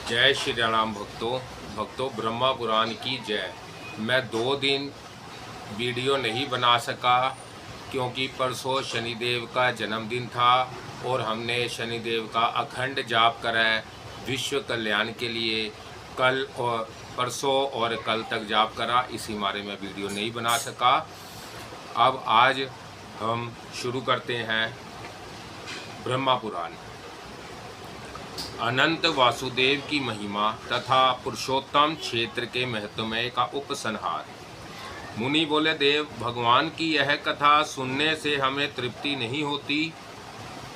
जय श्री राम भक्तों ब्रह्मा पुराण की जय। मैं 2 दिन वीडियो नहीं बना सका क्योंकि परसों शनिदेव का जन्मदिन था और हमने शनिदेव का अखंड जाप करा है विश्व कल्याण के लिए। कल और परसों और कल तक जाप करा, इसी मारे में वीडियो नहीं बना सका। अब आज हम शुरू करते हैं ब्रह्मा पुराण। अनंत वासुदेव की महिमा तथा पुरुषोत्तम क्षेत्र के महत्वमय का उपसंहार। मुनि बोले, देव भगवान की यह कथा सुनने से हमें तृप्ति नहीं होती।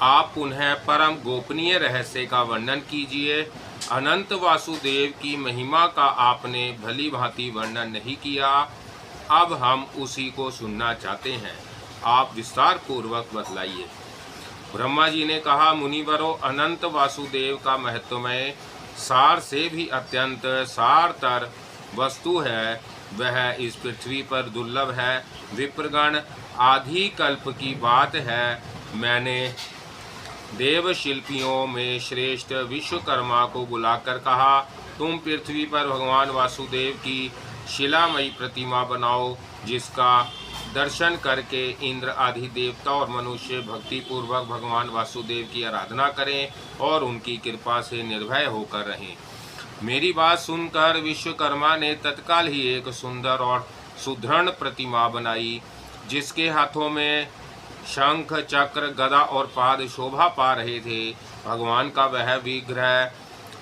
आप पुनः परम गोपनीय रहस्य का वर्णन कीजिए। अनंत वासुदेव की महिमा का आपने भली भांति वर्णन नहीं किया, अब हम उसी को सुनना चाहते हैं। आप विस्तार पूर्वक बतलाइए। ब्रह्मा जी ने कहा, मुनिवरों, अनंत वासुदेव का महत्वमय सार से भी अत्यंत सारतर वस्तु है, वह इस पृथ्वी पर दुर्लभ है। विप्रगण आदि कल्प की बात है। मैंने देव शिल्पियों में श्रेष्ठ विश्वकर्मा को बुलाकर कहा, तुम पृथ्वी पर भगवान वासुदेव की शिलामयी प्रतिमा बनाओ, जिसका दर्शन करके इंद्र आदि देवता और मनुष्य भक्ति पूर्वक भगवान वासुदेव की आराधना करें और उनकी कृपा से निर्भय होकर रहें। मेरी बात सुनकर विश्वकर्मा ने तत्काल ही एक सुंदर और सुदृढ़ प्रतिमा बनाई, जिसके हाथों में शंख चक्र गदा और पाद शोभा पा रहे थे। भगवान का वह विग्रह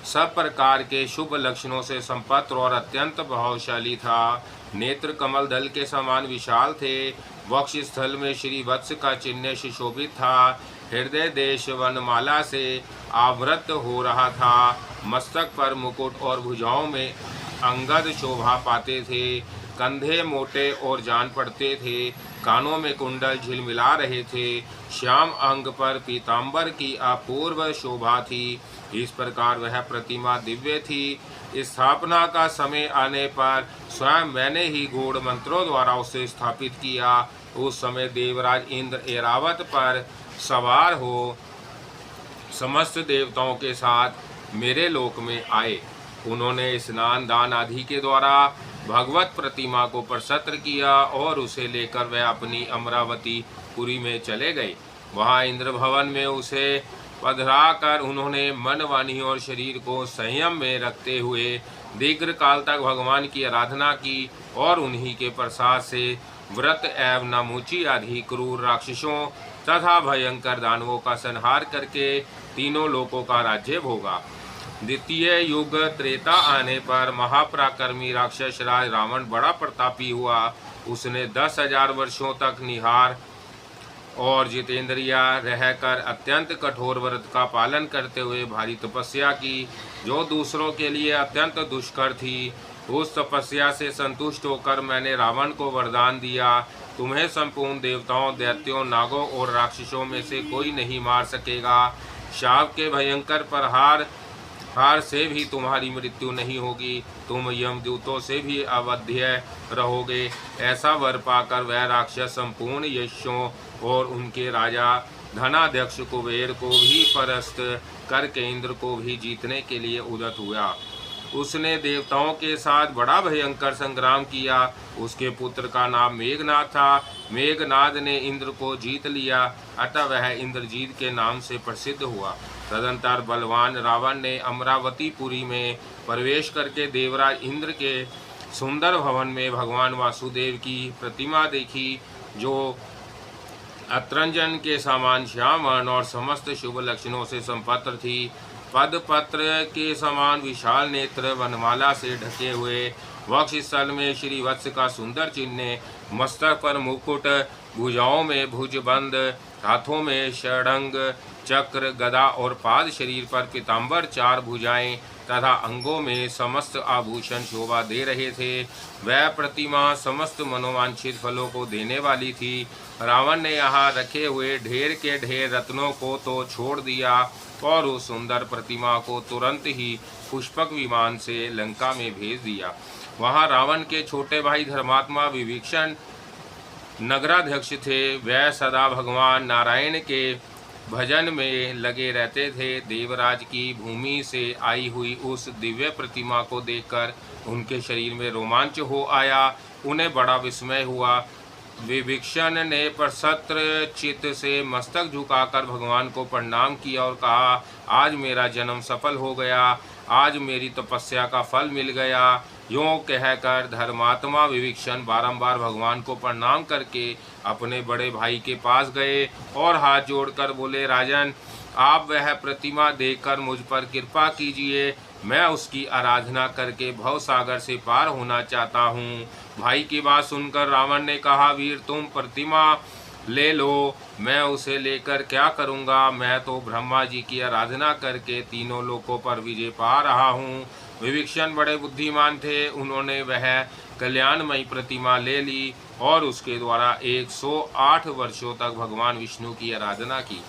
सब प्रकार के शुभ लक्षणों से संपन्न और अत्यंत प्रभावशाली था। नेत्र कमल दल के समान विशाल थे। वक्ष स्थल में श्री वत्स का चिन्ह सुशोभित था। हृदय देश वनमाला से आवृत हो रहा था। मस्तक पर मुकुट और भुजाओं में अंगद शोभा पाते थे। कंधे मोटे और जान पड़ते थे। कानों में कुंडल झिलमिला रहे थे। श्याम अंग पर पीतांबर की अपूर्व शोभा थी। इस प्रकार वह प्रतिमा दिव्य थी। स्थापना का समय आने पर स्वयं मैंने ही गूढ़ मंत्रों द्वारा उसे स्थापित किया। उस समय देवराज इंद्र ऐरावत पर सवार हो समस्त देवताओं के साथ मेरे लोक में आए। उन्होंने स्नान दान आदि के द्वारा भगवत प्रतिमा को प्रसन्न किया और उसे लेकर वह अपनी अमरावती पुरी में चले गए। वहां इंद्र भवन में उसे पधरा कर उन्होंने मन, वाणी और शरीर को संयम में रखते हुए दीर्घ काल तक भगवान की आराधना की और उन्हीं के प्रसाद से व्रत एवं नामुची आदि क्रूर राक्षसों तथा भयंकर दानवों का संहार करके तीनों लोकों का राज्य भोगा। द्वितीय युग त्रेता आने पर महापराक्रमी राक्षस राज रावण बड़ा प्रतापी हुआ। उसने 10,000 वर्षों तक निहार और जितेंद्रिया रहकर अत्यंत कठोर व्रत का पालन करते हुए भारी तपस्या की, जो दूसरों के लिए अत्यंत दुष्कर थी। उस तपस्या से संतुष्ट होकर मैंने रावण को वरदान दिया, तुम्हें संपूर्ण देवताओं, दैत्यों, नागों और राक्षसों में से कोई नहीं मार सकेगा। शाप के भयंकर प्रहार से भी तुम्हारी मृत्यु नहीं होगी। तुम यमदूतों से भी अवध्य रहोगे। ऐसा वर पाकर वह राक्षस संपूर्ण यशों और उनके राजा धनाध्यक्ष कुबेर को भी परास्त करके इंद्र को भी जीतने के लिए उद्यत हुआ। उसने देवताओं के साथ बड़ा भयंकर संग्राम किया। उसके पुत्र का नाम मेघनाद था। मेघनाद ने इंद्र को जीत लिया, अतः वह इंद्रजीत के नाम से प्रसिद्ध हुआ। तदंतर बलवान रावण ने अमरावतीपुरी में प्रवेश करके देवराज इंद्र के सुंदर भवन में भगवान वासुदेव की प्रतिमा देखी, जो अत्रंजन के समान श्याम वर्ण और समस्त शुभ लक्षणों से संपन्न थी। पद पत्र के समान विशाल नेत्र, वनमाला से ढके हुए वक्ष स्थल में श्री वत्स का सुंदर चिन्ह, मस्तक पर मुकुट, भुजाओं में भुजबंद, हाथों में षडंग चक्र गदा और पाद, शरीर पर पीतांबर, 4 भुजाएं तथा अंगों में समस्त आभूषण शोभा दे रहे थे। वह प्रतिमा समस्त मनोवांछित फलों को देने वाली थी। रावण ने यहाँ रखे हुए ढेर के ढेर रत्नों को तो छोड़ दिया और उस सुंदर प्रतिमा को तुरंत ही पुष्पक विमान से लंका में भेज दिया। वहाँ रावण के छोटे भाई धर्मात्मा विभीषण नगराध्यक्ष थे। वह सदा भगवान नारायण के भजन में लगे रहते थे। देवराज की भूमि से आई हुई उस दिव्य प्रतिमा को देखकर उनके शरीर में रोमांच हो आया। उन्हें बड़ा विस्मय हुआ। विभीषण ने प्रसन्न चित्त से मस्तक झुकाकर भगवान को प्रणाम किया और कहा, आज मेरा जन्म सफल हो गया, आज मेरी तपस्या का फल मिल गया। यूँ कहकर धर्मात्मा विभीषण बारंबार भगवान को प्रणाम करके अपने बड़े भाई के पास गए और हाथ जोड़कर बोले, राजन, आप वह प्रतिमा देखकर मुझ पर कृपा कीजिए। मैं उसकी आराधना करके भव सागर से पार होना चाहता हूँ। भाई की बात सुनकर रावण ने कहा, वीर, तुम प्रतिमा ले लो, मैं उसे लेकर क्या करूँगा? मैं तो ब्रह्मा जी की आराधना करके तीनों लोकों पर विजय पा रहा हूँ। विभीषण बड़े बुद्धिमान थे। उन्होंने वह कल्याणमयी प्रतिमा ले ली और उसके द्वारा 108 वर्षों तक भगवान विष्णु की आराधना की।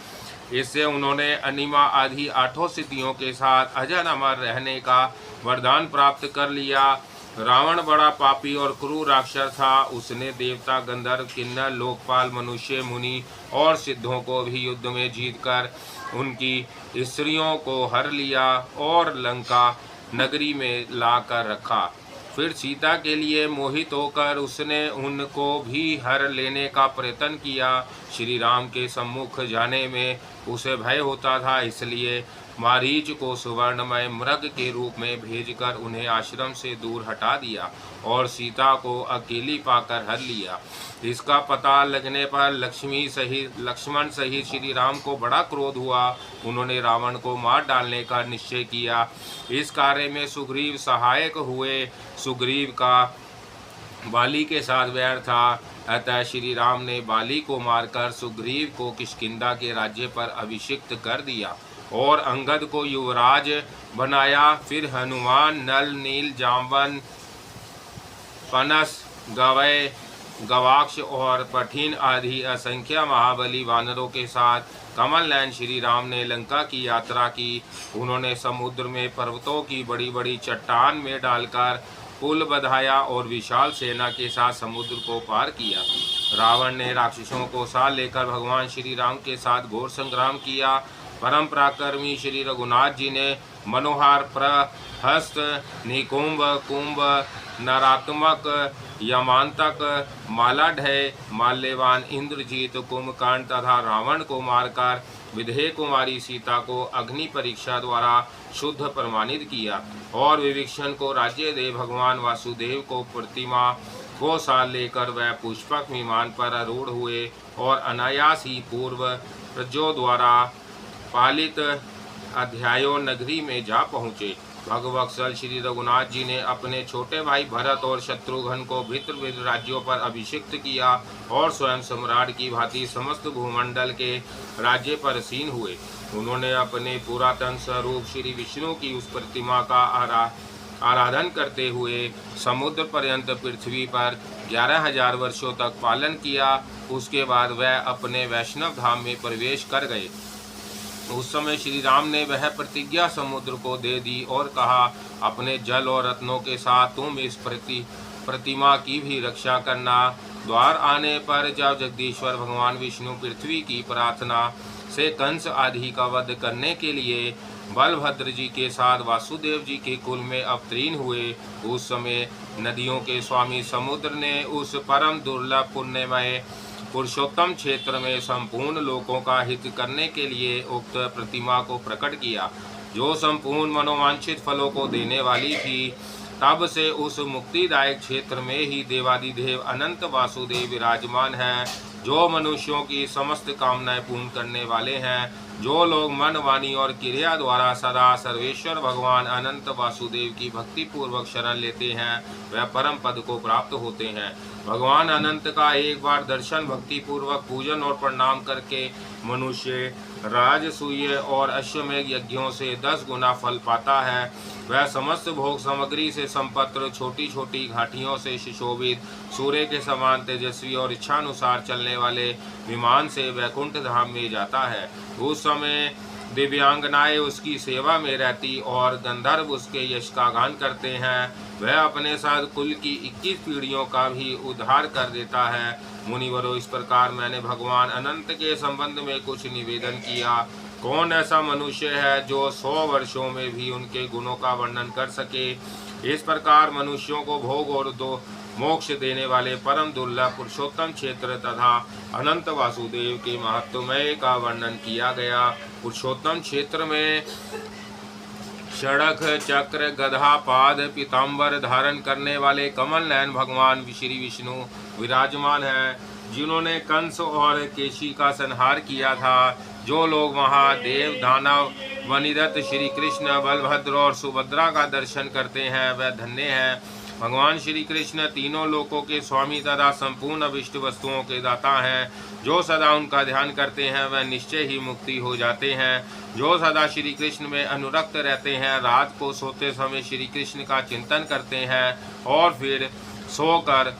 इससे उन्होंने अनिमा आदि 8 सिद्धियों के साथ अजर अमर रहने का वरदान प्राप्त कर लिया। रावण बड़ा पापी और क्रूर राक्षस था। उसने देवता, गंधर्व, किन्नर, लोकपाल, मनुष्य, मुनि और सिद्धों को भी युद्ध में जीतकर उनकी स्त्रियों को हर लिया और लंका नगरी में लाकर रखा। फिर सीता के लिए मोहित होकर उसने उनको भी हर लेने का प्रयत्न किया। श्री राम के सम्मुख जाने में उसे भय होता था, इसलिए मारीच को सुवर्णमय मृग के रूप में भेजकर उन्हें आश्रम से दूर हटा दिया और सीता को अकेली पाकर हर लिया। इसका पता लगने पर लक्ष्मण सहित श्री राम को बड़ा क्रोध हुआ। उन्होंने रावण को मार डालने का निश्चय किया। इस कार्य में सुग्रीव सहायक हुए। सुग्रीव का बाली के साथ वैर था, अतः श्री राम ने बाली को मारकर सुग्रीव को किष्किंधा के राज्य पर अभिषिक्त कर दिया और अंगद को युवराज बनाया। फिर हनुमान, नल, नील, जाम्बन, पनस, गवय, गवाक्ष और पठिन आदि असंख्य महाबली वानरों के साथ कमल नयन श्री राम ने लंका की यात्रा की। उन्होंने समुद्र में पर्वतों की बड़ी बड़ी चट्टान में डालकर पुल बधाया और विशाल सेना के साथ समुद्र को पार किया। रावण ने राक्षसों को साथ लेकर भगवान श्री राम के साथ घोर संग्राम किया। परम पराक्रमी श्री रघुनाथ जी ने मनोहार, प्रहस्त, निकुंभ, कुंभ, नरात्मक, यमांतक, मालाढ़य, माल्यवान, इंद्रजीत, कुंभकर्ण तथा रावण को मारकर विदेह कुमारी सीता को अग्नि परीक्षा द्वारा शुद्ध प्रमाणित किया और विभीषण को राज्य दे भगवान वासुदेव को प्रतिमा को साथ लेकर वह पुष्पक विमान पर आरूढ़ हुए और अनायास ही पूर्व प्रजों द्वारा पालित अध्यायो नगरी में जा पहुँचे। भगवत्सल श्री रघुनाथ जी ने अपने छोटे भाई भरत और शत्रुघ्न को भिन्न राज्यों पर अभिषिक्त किया और स्वयं सम्राट की भांति समस्त भूमंडल के राज्य पर आसीन हुए। उन्होंने अपने पुरातन स्वरूप श्री विष्णु की उस प्रतिमा का आराधन करते हुए समुद्र पर्यंत पृथ्वी पर 11,000 वर्षों तक पालन किया। उसके बाद वह अपने वैष्णव धाम में प्रवेश कर गए। उस समय श्री राम ने वह प्रतिज्ञा समुद्र को दे दी और कहा, अपने जल और रत्नों के साथ तुम इस प्रतिमा की भी रक्षा करना। द्वार आने पर जब जगदीश्वर भगवान विष्णु पृथ्वी की प्रार्थना से कंस आदि का वध करने के लिए बलभद्र जी के साथ वासुदेव जी के कुल में अवतीर्ण हुए, उस समय नदियों के स्वामी समुद्र ने उस परम दुर्लभ पुण्यमय पुरुषोत्तम क्षेत्र में संपूर्ण लोकों का हित करने के लिए उक्त प्रतिमा को प्रकट किया, जो संपूर्ण मनोवांछित फलों को देने वाली थी। तब से उस मुक्तिदायक क्षेत्र में ही देवादिदेव अनंत वासुदेव विराजमान है, जो मनुष्यों की समस्त कामनाएं पूर्ण करने वाले हैं। जो लोग मन, वाणी और क्रिया द्वारा सदा सर्वेश्वर भगवान अनंत वासुदेव की भक्ति पूर्वक शरण लेते हैं, वह परम पद को प्राप्त होते हैं। भगवान अनंत का एक बार दर्शन, भक्ति पूर्वक पूजन और प्रणाम करके मनुष्य राजसूय और अश्वमेध यज्ञों से 10 गुना फल पाता है। वह समस्त भोग सामग्री से संपन्न, छोटी छोटी घाटियों से सुशोभित, सूर्य के समान तेजस्वी और इच्छानुसार चलने वाले विमान से वैकुंठ धाम में जाता है। उस समय दिव्यांगनाएं उसकी सेवा में रहती और गंधर्व उसके यश का गान करते हैं। वह अपने साथ कुल की 21 पीढ़ियों का भी उद्धार कर देता है। मुनिवरों, इस प्रकार मैंने भगवान अनंत के संबंध में कुछ निवेदन किया। कौन ऐसा मनुष्य है जो 100 वर्षों में भी उनके गुणों का वर्णन कर सके। इस प्रकार मनुष्यों को भोग और दो मोक्ष देने वाले परम दुर्लभ पुरुषोत्तम क्षेत्र तथा अनंत वासुदेव के महत्वमय का वर्णन किया गया। पुरुषोत्तम क्षेत्र में षड़क चक्र गधा पाद पीताम्बर धारण करने वाले कमल नयन भगवान श्री विष्णु विराजमान है, जिन्होंने कंस और केशी का संहार किया था। जो लोग वहाँ देव दानव वनिरत श्री कृष्ण बलभद्र और सुभद्रा का दर्शन करते हैं वह धन्य हैं। भगवान श्री कृष्ण तीनों लोकों के स्वामी तथा संपूर्ण अभिष्ट वस्तुओं के दाता हैं। जो सदा उनका ध्यान करते हैं वह निश्चय ही मुक्ति हो जाते हैं। जो सदा श्री कृष्ण में अनुरक्त रहते हैं, रात को सोते समय श्री कृष्ण का चिंतन करते हैं और फिर सोकर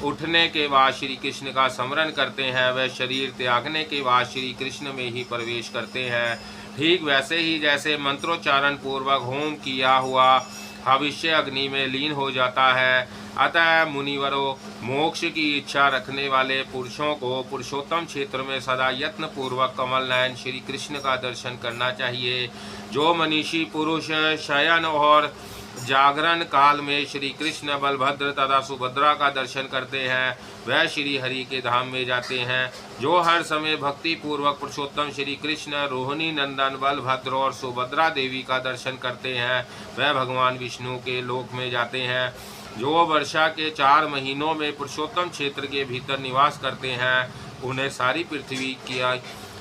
उठने के बाद श्री कृष्ण का स्मरण करते हैं, वह शरीर त्यागने के बाद श्री कृष्ण में ही प्रवेश करते हैं। ठीक वैसे ही जैसे मंत्रोच्चारण पूर्वक होम किया हुआ भविष्य अग्नि में लीन हो जाता है। अतः मुनिवरों, मोक्ष की इच्छा रखने वाले पुरुषों को पुरुषोत्तम क्षेत्र में सदा यत्न पूर्वक कमल नयन श्री कृष्ण का दर्शन करना चाहिए। जो मनीषी पुरुष शयन और जागरण काल में श्री कृष्ण बलभद्र तथा सुभद्रा का दर्शन करते हैं वह श्री हरि के धाम में जाते हैं। जो हर समय भक्ति पूर्वक पुरुषोत्तम श्री कृष्ण रोहिणी नंदन बलभद्र और सुभद्रा देवी का दर्शन करते हैं वह भगवान विष्णु के लोक में जाते हैं। जो वर्षा के 4 महीनों में पुरुषोत्तम क्षेत्र के भीतर निवास करते हैं उन्हें सारी पृथ्वी की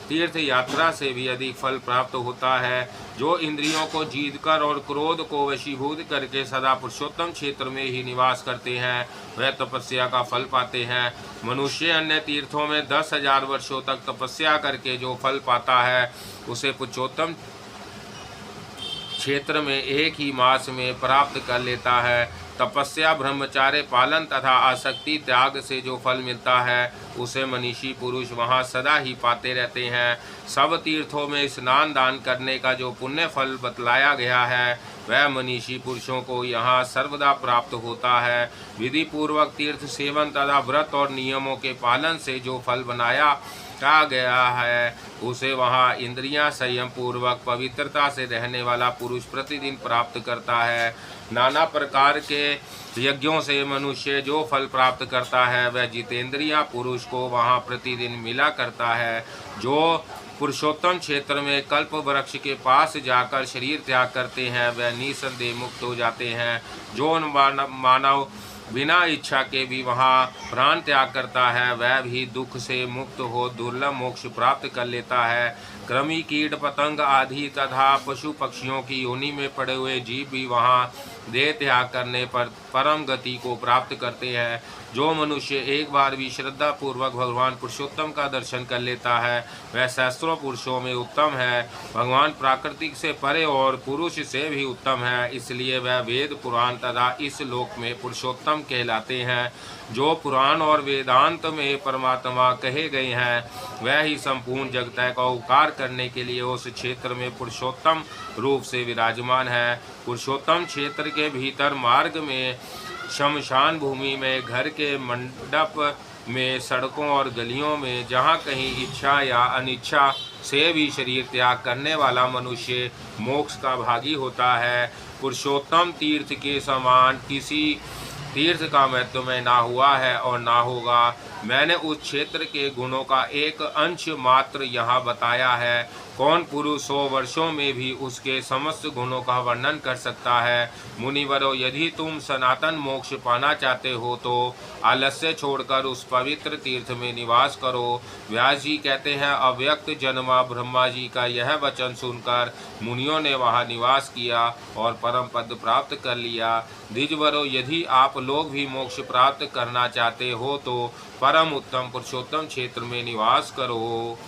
तीर्थ यात्रा से भी अधिक फल प्राप्त होता है। जो इंद्रियों को जीतकर और क्रोध को वशीभूत करके सदा पुरुषोत्तम क्षेत्र में ही निवास करते हैं वह तपस्या का फल पाते हैं। मनुष्य अन्य तीर्थों में 10,000 वर्षों तक तपस्या करके जो फल पाता है उसे पुरुषोत्तम क्षेत्र में एक ही मास में प्राप्त कर लेता है। तपस्या ब्रह्मचार्य पालन तथा आसक्ति त्याग से जो फल मिलता है उसे मनीषी पुरुष वहाँ सदा ही पाते रहते हैं। सब तीर्थों में स्नान दान करने का जो पुण्य फल बतलाया गया है वह मनीषी पुरुषों को यहाँ सर्वदा प्राप्त होता है। विधि पूर्वक तीर्थ सेवन तथा व्रत और नियमों के पालन से जो फल बनाया कहा गया है उसे वहाँ इंद्रियां संयम पूर्वक पवित्रता से रहने वाला पुरुष प्रतिदिन प्राप्त करता है। नाना प्रकार के यज्ञों से मनुष्य जो फल प्राप्त करता है वह जितेंद्रिया पुरुष को वहाँ प्रतिदिन मिला करता है। जो पुरुषोत्तम क्षेत्र में कल्प वृक्ष के पास जाकर शरीर त्याग करते हैं वह निसंदेह मुक्त हो जाते हैं। जो मानव बिना इच्छा के भी वहाँ प्राण त्याग करता है वह भी दुख से मुक्त हो दुर्लभ मोक्ष प्राप्त कर लेता है। कृमि कीट पतंग आदि तथा पशु पक्षियों की योनि में पड़े हुए जीव भी वहाँ देह त्याग करने पर परम गति को प्राप्त करते हैं। जो मनुष्य एक बार भी श्रद्धा पूर्वक भगवान पुरुषोत्तम का दर्शन कर लेता है वह सहस्त्रों पुरुषों में उत्तम है। भगवान प्राकृतिक से परे और पुरुष से भी उत्तम है, इसलिए वह वेद पुराण तथा इस लोक में पुरुषोत्तम कहलाते हैं। जो पुराण और वेदांत में परमात्मा कहे गए हैं वह ही संपूर्ण जगत का उपकार करने के लिए उस क्षेत्र में पुरुषोत्तम रूप से विराजमान है। पुरुषोत्तम क्षेत्र के भीतर मार्ग में, शमशान भूमि में, घर के मंडप में, सड़कों और गलियों में जहाँ कहीं इच्छा या अनिच्छा से भी शरीर त्याग करने वाला मनुष्य मोक्ष का भागी होता है। पुरुषोत्तम तीर्थ के समान किसी तीर्थ का महत्व में ना हुआ है और ना होगा। मैंने उस क्षेत्र के गुणों का एक अंश मात्र यहाँ बताया है। कौन पुरुष 100 वर्षों में भी उसके समस्त गुणों का वर्णन कर सकता है। मुनिवरों, यदि तुम सनातन मोक्ष पाना चाहते हो तो आलस्य छोड़कर उस पवित्र तीर्थ में निवास करो। व्यास जी कहते हैं, अव्यक्त जन्मा ब्रह्मा जी का यह वचन सुनकर मुनियों ने वहाँ निवास किया और परम पद प्राप्त कर लिया। द्विजवरों, यदि आप लोग भी मोक्ष प्राप्त करना चाहते हो तो परम उत्तम पुरुषोत्तम क्षेत्र में निवास करो।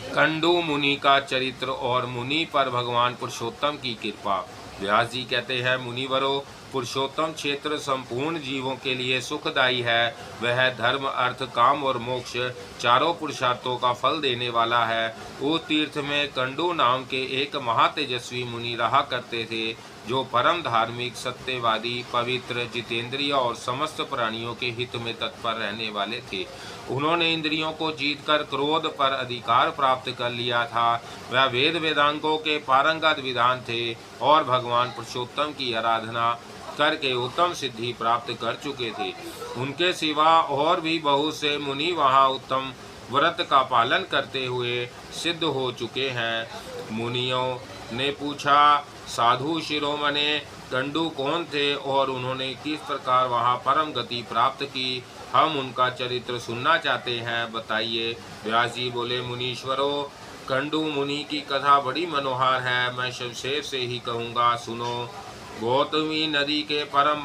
कंडू मुनि का चरित्र और मुनि पर भगवान पुरुषोत्तम की कृपा। व्यास जी कहते हैं, मुनिवरों, पुरुषोत्तम क्षेत्र संपूर्ण जीवों के लिए सुखदायी है। वह धर्म अर्थ काम और मोक्ष चारों पुरुषार्थों का फल देने वाला है। उस तीर्थ में कंडू नाम के एक महातेजस्वी मुनि रहा करते थे। जो परम धार्मिक, सत्यवादी, पवित्र, जितेंद्रिय और समस्त प्राणियों के हित में तत्पर रहने वाले थे। उन्होंने इंद्रियों को जीतकर क्रोध पर अधिकार प्राप्त कर लिया था। वह वेद वेदांगों के पारंगत विधान थे और भगवान पुरुषोत्तम की आराधना करके उत्तम सिद्धि प्राप्त कर चुके थे। उनके सिवा और भी बहुत से मुनि वहाँ उत्तम व्रत का पालन करते हुए सिद्ध हो चुके हैं। मुनियों ने पूछा, साधु शिरोमणे कंडू कौन थे और उन्होंने किस प्रकार वहाँ परम गति प्राप्त की? हम उनका चरित्र सुनना चाहते हैं, बताइए। व्यास जी बोले, मुनीश्वरों, कंडू मुनि की कथा बड़ी मनोहर है, मैं संक्षेप से ही कहूँगा, सुनो। गौतमी नदी के परम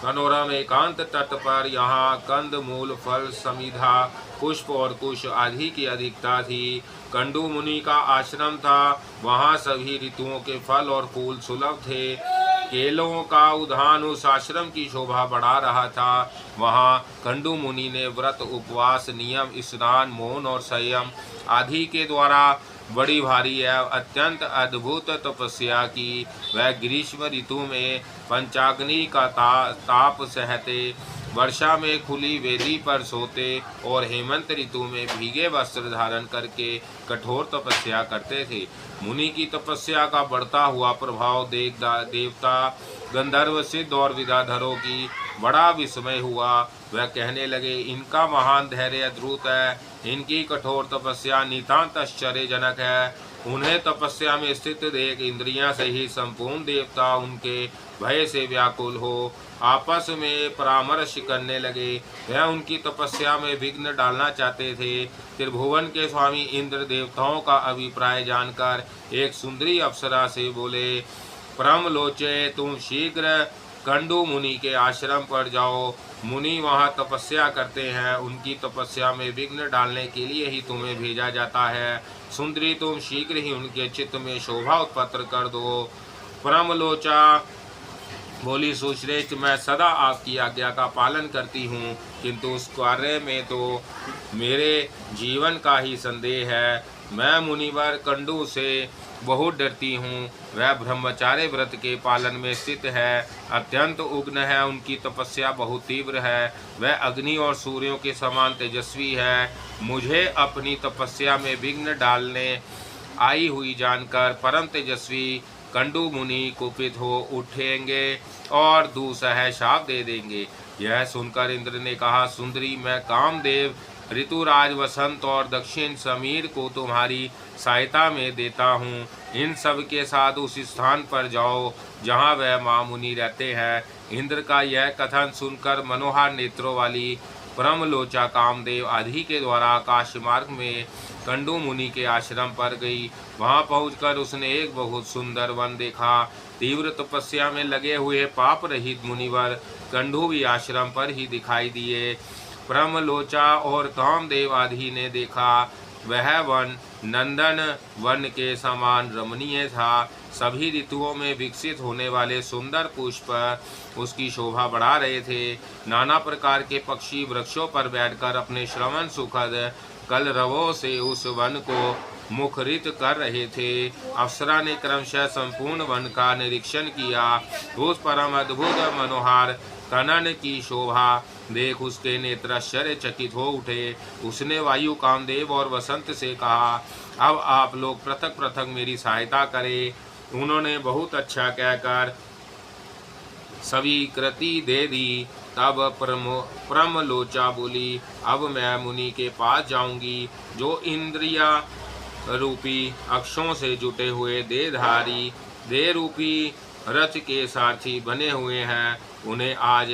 मनोरम एकांत तट पर यहाँ कंद मूल फल समिधा पुष्प और कुश आदि की अधिकता थी। कंडू मुनि का आश्रम था, वहाँ सभी ऋतुओं के फल और फूल सुलभ थे। केलों का उद्यान उस आश्रम की शोभा बढ़ा रहा था। वहाँ कंडू मुनि ने व्रत, उपवास, नियम, स्नान, मौन और संयम आदि के द्वारा बड़ी भारी एवं अत्यंत अद्भुत तपस्या की। वह ग्रीष्म ऋतु में पंचाग्नि का ताप सहते, वर्षा में खुली वेदी पर सोते और हेमंत ऋतु में भीगे वस्त्र धारण करके कठोर तपस्या करते थे। मुनि की तपस्या का बढ़ता हुआ प्रभाव देख देवता, गंधर्व, सिद्ध और विद्याधरों की बड़ा विस्मय हुआ। वह कहने लगे, इनका महान धैर्य अद्भुत है, इनकी कठोर तपस्या नितांत आश्चर्यजनक है। उन्हें तपस्या में स्थित देख इंद्रियां सही संपूर्ण देवता उनके भय से व्याकुल हो आपस में परामर्श करने लगे। वह उनकी तपस्या में विघ्न डालना चाहते थे। त्रिभुवन के स्वामी इंद्र देवताओं का अभिप्राय जानकर एक सुंदरी अप्सरा से बोले, परमलोचे, तुम शीघ्र कंडू मुनि के आश्रम पर जाओ। मुनि वहाँ तपस्या करते हैं, उनकी तपस्या में विघ्न डालने के लिए ही तुम्हें भेजा जाता है। सुंदरी, तुम शीघ्र ही उनके चित्त में शोभा उत्पन्न कर दो। परमलोचा बोली, सुश्रेष्ठ, मैं सदा आपकी आज्ञा का पालन करती हूँ, किंतु उस कार्य में तो मेरे जीवन का ही संदेह है। मैं मुनिवर कंडू से बहुत डरती हूँ। वह ब्रह्मचार्य व्रत के पालन में स्थित है, अत्यंत उग्र है, उनकी तपस्या बहुत तीव्र है। वह अग्नि और सूर्यों के समान तेजस्वी है। मुझे अपनी तपस्या में विघ्न डालने आई हुई जानकर परम तेजस्वी कंडू मुनि कुपित हो उठेंगे और दूसरा शाप दे देंगे। यह सुनकर इंद्र ने कहा, सुंदरी, मैं कामदेव, ऋतुराज, वसंत और दक्षिण समीर को तुम्हारी सहायता में देता हूँ। इन सब के साथ उस स्थान पर जाओ जहाँ वह महामुनि रहते हैं। इंद्र का यह कथन सुनकर मनोहर नेत्रों वाली परमलोचा कामदेव आदि के द्वारा आकाश मार्ग में कंडू मुनि के आश्रम पर गई। वहां पहुंचकर उसने एक बहुत सुंदर वन देखा। तीव्र तपस्या में लगे हुए पाप रहित मुनिवर कंडू भी आश्रम पर ही दिखाई दिए। परमलोचा और कामदेव आदि ने देखा, वह वन नंदन वन के समान रमणीय था। सभी ऋतुओं में विकसित होने वाले सुंदर पुष्प उसकी शोभा बढ़ा रहे थे। नाना प्रकार के पक्षी वृक्षों पर बैठकर अपने श्रवण सुखद कलरवों से उस वन को मुखरित कर रहे थे। अप्सरा ने क्रमशः संपूर्ण वन का निरीक्षण किया। उस परम अद्भुत मनोहर कनन की शोभा देख उसके नेत्र आश्चर्यचकित हो उठे। उसने वायु, कामदेव और वसंत से कहा, अब आप लोग पृथक पृथक मेरी सहायता करें। उन्होंने बहुत अच्छा कहकर स्वीकृति दे दी। तब परमलोचा बोली, अब मैं मुनि के पास जाऊंगी, जो इंद्रिया रूपी अक्षों से जुटे हुए देहधारी, देह रूपी रथ के सारथी बने हुए हैं। उन्हें आज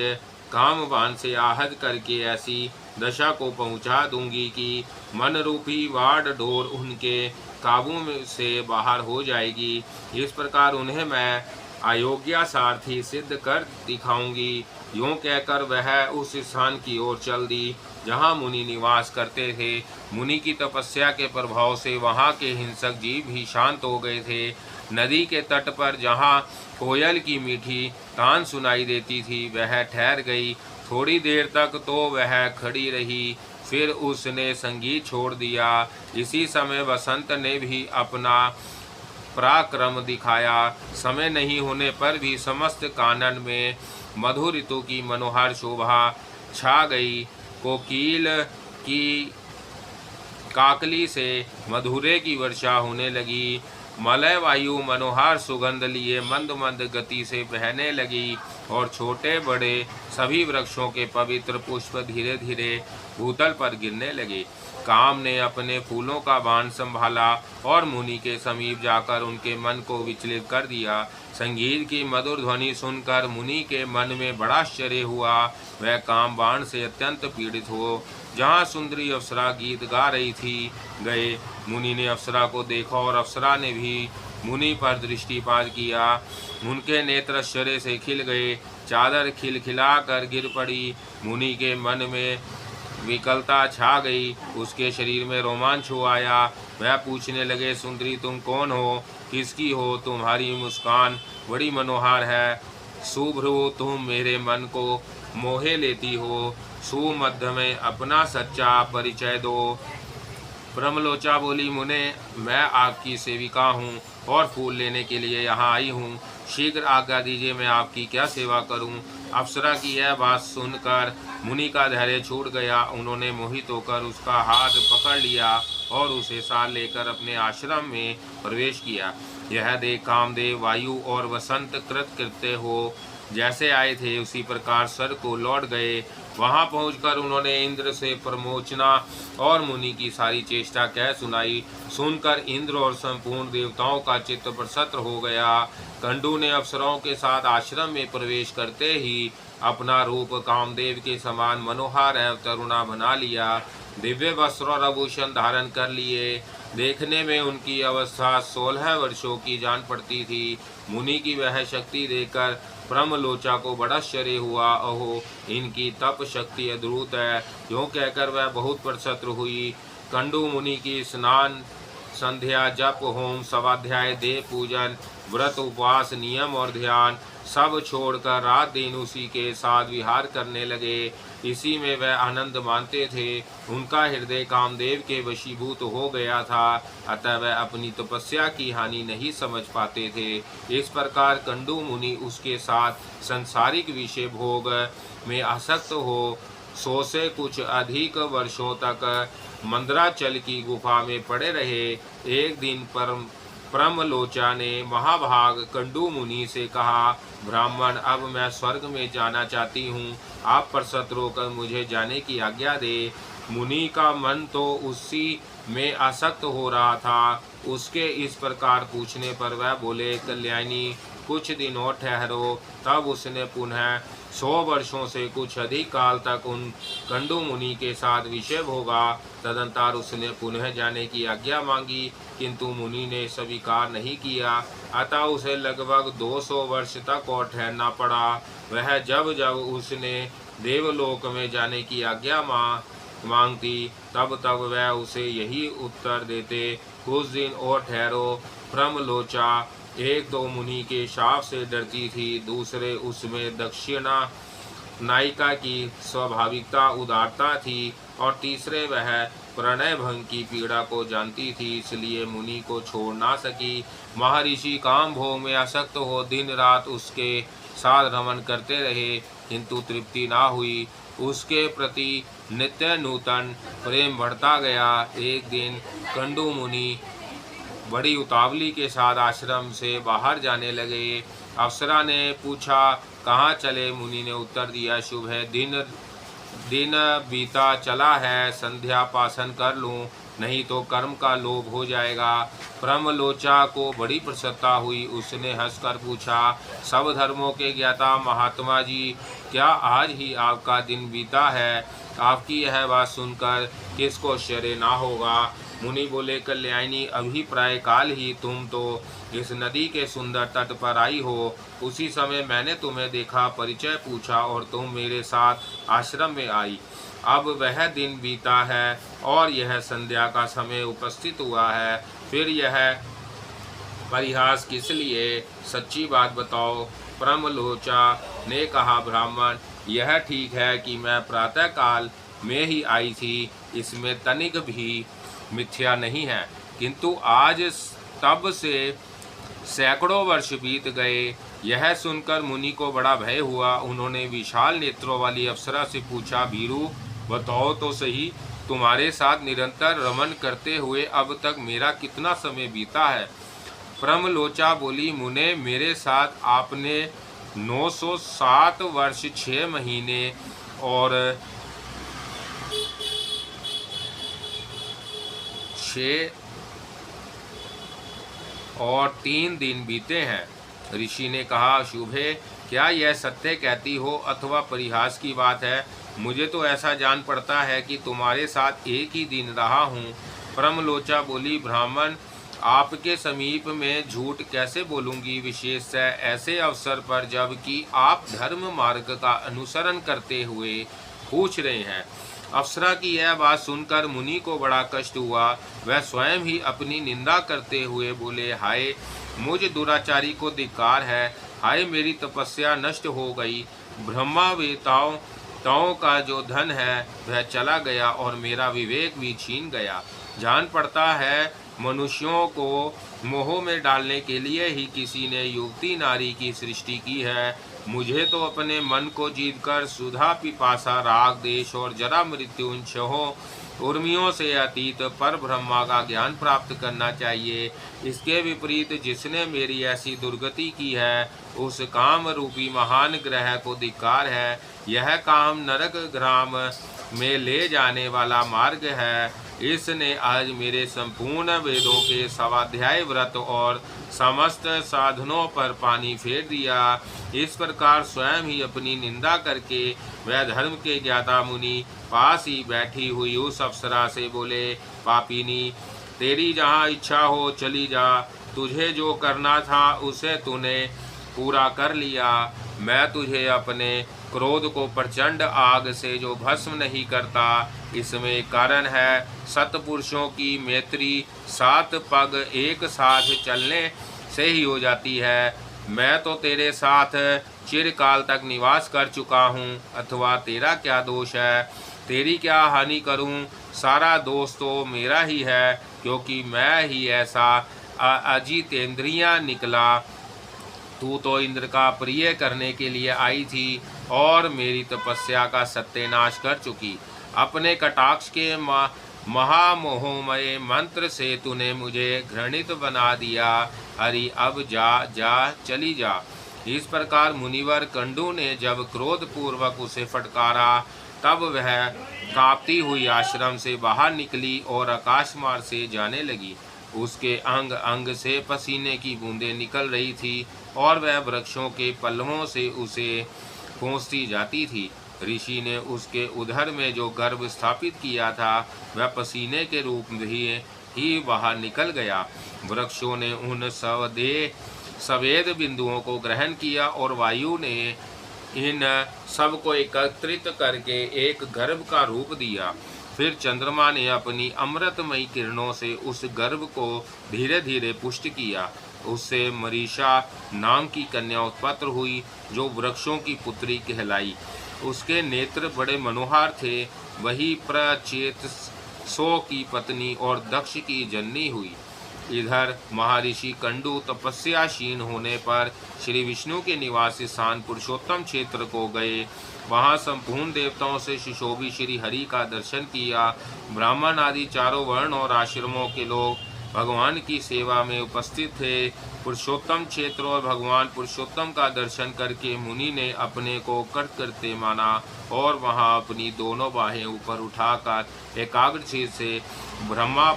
कामवान से आहत करके ऐसी दशा को पहुंचा दूंगी कि मन रूपी वाड डोर उनके काबू में से बाहर हो जाएगी। इस प्रकार उन्हें मैं अयोग्य सारथी सिद्ध कर दिखाऊंगी। यूं कहकर वह उस स्थान की ओर चल दी जहाँ मुनि निवास करते थे। मुनि की तपस्या के प्रभाव से वहाँ के हिंसक जीव भी शांत हो गए थे। नदी के तट पर जहाँ कोयल की मीठी तान सुनाई देती थी, वह ठहर गई। थोड़ी देर तक तो वह खड़ी रही, फिर उसने संगीत छोड़ दिया। इसी समय वसंत ने भी अपना पराक्रम दिखाया। समय नहीं होने पर भी समस्त कानन में मधुर ऋतु की मनोहर शोभा छा गई। कोकिल की काकली से मधुरे की वर्षा होने लगी। मलय वायु मनोहर सुगंध लिए मंद मंद गति से बहने लगी और छोटे बड़े सभी वृक्षों के पवित्र पुष्प धीरे धीरे भूतल पर गिरने लगे। काम ने अपने फूलों का बाण संभाला और मुनि के समीप जाकर उनके मन को विचलित कर दिया। संगीत की मधुर ध्वनि सुनकर मुनि के मन में बड़ा आश्चर्य हुआ। वह काम बाण से अत्यंत पीड़ित हो जहाँ सुंदरी अप्सरा गीत गा रही थी गए। मुनि ने अप्सरा को देखा और अप्सरा ने भी मुनि पर दृष्टिपात किया। उनके नेत्र आश्चर्य से खिल गए, चादर खिलखिला कर गिर पड़ी। मुनि के मन में विकलता छा गई, उसके शरीर में रोमांच हो आया। वह पूछने लगे, सुंदरी तुम कौन हो, किसकी हो? तुम्हारी मुस्कान बड़ी मनोहर है। सुभ्रु तुम मेरे मन को मोहे लेती हो। सुमध्य में अपना सच्चा परिचय दो। ब्रह्मलोचा बोली, मुने मैं आपकी सेविका हूँ और फूल लेने के लिए यहाँ आई हूँ। शीघ्र आज्ञा दीजिए, मैं आपकी क्या सेवा करूँ? अप्सरा की यह बात सुनकर मुनि का धैर्य छूट गया। उन्होंने मोहित होकर उसका हाथ पकड़ लिया और उसे साथ लेकर अपने आश्रम में प्रवेश किया। यह देख कामदेव वायु और वसंत कृत्य हो जैसे आए थे उसी प्रकार स्वर्ग को लौट गए। वहां पहुंचकर उन्होंने इंद्र से प्रमोचना और मुनि की सारी चेष्टा कह सुनाई। सुनकर इंद्र और संपूर्ण देवताओं का चित्त प्रसन्न हो गया। कंडू ने अप्सराओं के साथ आश्रम में प्रवेश करते ही अपना रूप कामदेव के समान मनोहर एवं तरुणा बना लिया। दिव्य वस्त्र और आभूषण धारण कर लिए। देखने में उनकी अवस्था 16 वर्षों की जान पड़ती थी। मुनि की वह शक्ति देखकर ब्रह्मलोचा को बड़ा आश्चर्य हुआ। अहो, इनकी तप शक्ति अद्भुत है। यूँ कहकर वह बहुत प्रसन्न हुई। कंडू मुनि की स्नान, संध्या, जप, होम, स्वाध्याय, देव पूजन, व्रत, उपवास, नियम और ध्यान सब छोड़कर रात दिन उसी के साथ विहार करने लगे। इसी में वह आनंद मानते थे। उनका हृदय कामदेव के वशीभूत हो गया था, अतः वह अपनी तपस्या की हानि नहीं समझ पाते थे। इस प्रकार कंडू मुनि उसके साथ संसारिक विषय भोग में आसक्त हो 100 से कुछ अधिक वर्षों तक मंदराचल की गुफा में पड़े रहे। एक दिन ब्रह्मलोचा ने महाभाग कंडू मुनि से कहा, ब्राह्मण अब मैं स्वर्ग में जाना चाहती हूँ, आप प्रसन्न होकर मुझे जाने की आज्ञा दे। मुनि का मन तो उसी में आसक्त हो रहा था। उसके इस प्रकार पूछने पर वह बोले, कल्याणी कुछ दिन और ठहरो। तब उसने पुनः 100 वर्षों से कुछ अधिक काल तक उन कंडू मुनि के साथ विषय भोगा। तदंतर उसने पुनः जाने की आज्ञा मांगी, किंतु मुनि ने स्वीकार नहीं किया। अतः उसे लगभग 200 वर्ष तक और ठहरना पड़ा। वह जब जब उसने देवलोक में जाने की आज्ञा मांगती तब तब वह उसे यही उत्तर देते, कुछ दिन और ठहरो। ब्रह्मलोचा एक तो मुनि के शाप से डरती थी, दूसरे उसमें दक्षिणा नायिका की स्वाभाविकता उदारता थी, और तीसरे वह प्रणय भंग की पीड़ा को जानती थी, इसलिए मुनि को छोड़ ना सकी। महर्षि काम भोग में आसक्त हो दिन रात उसके साथ रमन करते रहे, किंतु तृप्ति ना हुई। उसके प्रति नित्य नूतन प्रेम बढ़ता गया। एक दिन कंडू मुनि बड़ी उतावली के साथ आश्रम से बाहर जाने लगे। अप्सरा ने पूछा, कहाँ चले? मुनि ने उत्तर दिया, शुभ है, दिन बीता चला है, संध्या पासन कर लूँ, नहीं तो कर्म का लोभ हो जाएगा। ब्रह्मलोचा को बड़ी प्रसन्नता हुई। उसने हंसकर पूछा, सब धर्मों के ज्ञाता महात्मा जी, क्या आज ही आपका दिन बीता है? आपकी यह बात सुनकर किसको आश्चर्य ना होगा। मुनि बोले, कल्याणी अभी प्राय काल ही तुम तो इस नदी के सुंदर तट पर आई हो। उसी समय मैंने तुम्हें देखा, परिचय पूछा और तुम मेरे साथ आश्रम में आई। अब वह दिन बीता है और यह संध्या का समय उपस्थित हुआ है, फिर यह परिहास किस लिए? सच्ची बात बताओ। ब्रह्मलोचा ने कहा, ब्राह्मण यह ठीक है कि मैं प्रातः काल में ही आई थी, इसमें तनिक भी मिथ्या नहीं है, किंतु आज तब से सैकड़ों वर्ष बीत गए। यह सुनकर मुनि को बड़ा भय हुआ। उन्होंने विशाल नेत्रों वाली अप्सरा से पूछा, भीरू बताओ तो सही, तुम्हारे साथ निरंतर रमन करते हुए अब तक मेरा कितना समय बीता है। प्रमलोचा बोली, मुने, मेरे साथ आपने 907 वर्ष 6 महीने और 3 दिन बीते हैं। ऋषि ने कहा, शुभे, क्या यह सत्य कहती हो अथवा परिहास की बात है? मुझे तो ऐसा जान पड़ता है कि तुम्हारे साथ एक ही दिन रहा हूँ। प्रमलोचा बोली, ब्राह्मण, आपके समीप में झूठ कैसे बोलूँगी, विशेषतः ऐसे अवसर पर जबकि आप धर्म मार्ग का अनुसरण करते हुए पूछ रहे हैं। अप्सरा की यह बात सुनकर मुनि को बड़ा कष्ट हुआ। वह स्वयं ही अपनी निंदा करते हुए बोले, हाय, मुझ दुराचारी को धिक्कार है। हाय, मेरी तपस्या नष्ट हो गई। ब्रह्मावेताओं का जो धन है वह चला गया और मेरा विवेक भी छीन गया। जान पड़ता है मनुष्यों को मोह में डालने के लिए ही किसी ने युवती नारी की सृष्टि की है। मुझे तो अपने मन को जीतकर सुधा, पिपासा, राग, देश और जरा मृत्यु इन छहों उर्मियों से अतीत पर ब्रह्मा का ज्ञान प्राप्त करना चाहिए। इसके विपरीत जिसने मेरी ऐसी दुर्गति की है उस काम रूपी महान ग्रह को धिक्कार है। यह काम नरक ग्राम में ले जाने वाला मार्ग है। इसने आज मेरे संपूर्ण वेदों के स्वाध्याय व्रत और समस्त साधनों पर पानी फेर दिया। इस प्रकार स्वयं ही अपनी निंदा करके वह धर्म के ज्ञाता मुनि पास ही बैठी हुई उस अप्सरा से बोले, पापिनी, तेरी जहाँ इच्छा हो चली जा। तुझे जो करना था उसे तूने पूरा कर लिया। मैं तुझे अपने क्रोध को प्रचंड आग से जो भस्म नहीं करता, इसमें कारण है सत्पुरुषों की मैत्री 7 पग एक साथ चलने से ही हो जाती है। मैं तो तेरे साथ चिरकाल तक निवास कर चुका हूँ, अथवा तेरा क्या दोष है? तेरी क्या हानि करूँ? सारा दोष तो मेरा ही है, क्योंकि मैं ही ऐसा अजितेंद्रिया निकला। तू तो इंद्र का प्रिय करने के लिए आई थी और मेरी तपस्या का सत्यानाश कर चुकी। अपने कटाक्ष के महामोहमय मंत्र से तूने मुझे घृणित बना दिया। हरि, अब जा चली जा। इस प्रकार मुनिवर कंडू ने जब क्रोध पूर्वक उसे फटकारा, तब वह कांपती हुई आश्रम से बाहर निकली और आकाश मार्ग से जाने लगी। उसके अंग अंग से पसीने की बूंदें निकल रही थी और वह वृक्षों के पल्लवों से उसे पहुँचती जाती थी। ऋषि ने उसके उदर में जो गर्भ स्थापित किया था वह पसीने के रूप में ही बाहर निकल गया। वृक्षों ने उन सवेद बिंदुओं को ग्रहण किया और वायु ने इन सब को एकत्रित करके एक गर्भ का रूप दिया। फिर चंद्रमा ने अपनी अमृतमयी किरणों से उस गर्भ को धीरे धीरे पुष्ट किया। उससे मरीषा नाम की कन्या उत्पन्न हुई, जो वृक्षों की पुत्री कहलाई। उसके नेत्र बड़े मनोहर थे। वही प्रचेतसों की पत्नी और दक्ष की जननी हुई। इधर महर्षि कंडू तपस्याशीन होने पर श्री विष्णु के निवास स्थान पुरुषोत्तम क्षेत्र को गए। वहाँ संपूर्ण देवताओं से सुशोभित श्री हरि का दर्शन किया। ब्राह्मण आदि चारों वर्ण और आश्रमों के लोग भगवान की सेवा में उपस्थित थे। पुरुषोत्तम क्षेत्र और भगवान पुरुषोत्तम का दर्शन करके मुनि ने अपने को कृतकृत्य माना और वहाँ अपनी दोनों बाहें ऊपर उठाकर एकाग्रचित्त से ब्रह्मा